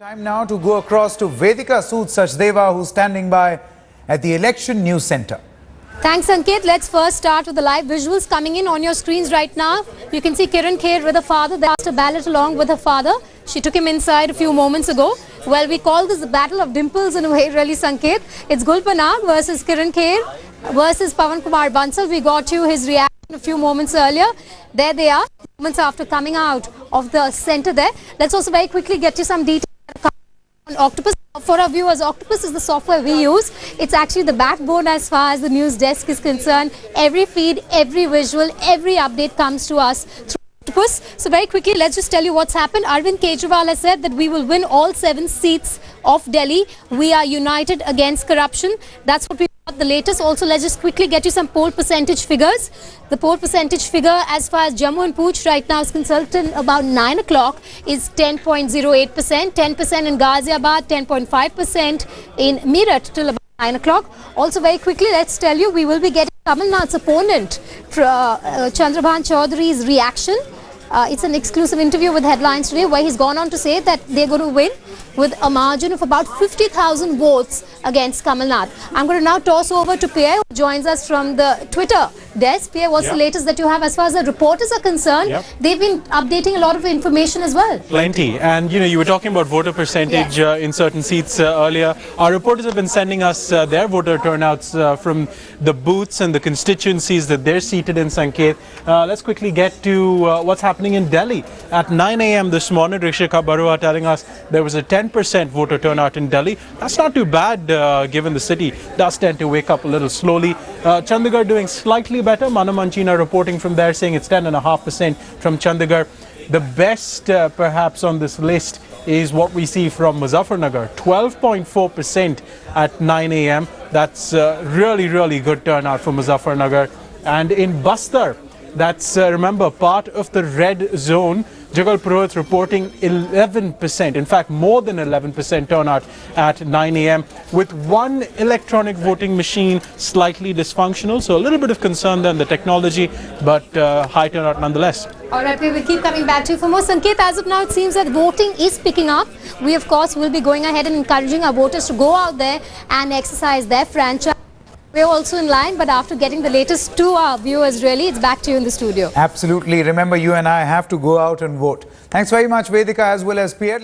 Time now to go across to Vedika Sood Sachdeva, who's standing by at the Election News Center. Thanks, Ankit. Let's first start with the live visuals coming in on your screens right now. You can see Kiran Kher with her father. They asked a ballot along with her father. She took him inside a few moments ago. Well, we call this the Battle of Dimples in a way, really, Sanket. It's Gulpanag versus Kiran Kher versus Pawan Kumar Bansal. We got you his reaction a few moments earlier. There they are, moments after coming out of the center there. Let's also very quickly get you some details on Octopus. For our viewers, Octopus is the software we use. It's actually the backbone as far as the news desk is concerned. Every feed, every visual, every update comes to us through Octopus. So very quickly, let's just tell you what's happened. Arvind Kejriwal has said that we will win all 7 seats of Delhi. We are united against corruption. That's what we got the latest. Also, let's just quickly get you some poll percentage figures. The poll percentage figure as far as Jammu and Pooch right now is concerned till about 9 o'clock is 10.08%, 10% in Ghaziabad, 10.5% in Meerut till about 9 o'clock. Also very quickly, let's tell you, we will be getting Kamal Nath's opponent, Chandrabhan Chaudhary's reaction. It's an exclusive interview with Headlines today where he's gone on to say that they're going to win with a margin of about 50,000 votes against Kamal Nath. I'm going to now toss over to Pierre, who joins us from the Twitter desk. Pierre, what's the latest that you have as far as the reporters are concerned? They've been updating a lot of information as well. Plenty. And, you were talking about voter percentage in certain seats earlier. Our reporters have been sending us their voter turnouts from the booths and the constituencies that they're seated in, Sanket. Let's quickly get to what's happening in Delhi. At 9 a.m. this morning, Rishika Barua telling us there was a 10% voter turnout in Delhi. That's not too bad given the city does tend to wake up a little slowly. Chandigarh doing slightly better. Manu Manchina reporting from there saying it's 10.5% from Chandigarh. The best perhaps on this list is what we see from Muzaffarnagar, 12.4% at 9 a.m. That's really, really good turnout for Muzaffarnagar. And in Bastar, that's, remember, part of the red zone. Jugal Purohit reporting 11%, in fact more than 11% turnout at 9 a.m. with one electronic voting machine slightly dysfunctional. So a little bit of concern there in the technology, but high turnout nonetheless. All right, we will keep coming back to you for more. Sanket, as of now, it seems that voting is picking up. We, of course, will be going ahead and encouraging our voters to go out there and exercise their franchise. We're also in line, but after getting the latest to our viewers, really, it's back to you in the studio. Absolutely. Remember, you and I have to go out and vote. Thanks very much, Vedika, as well as Pierre.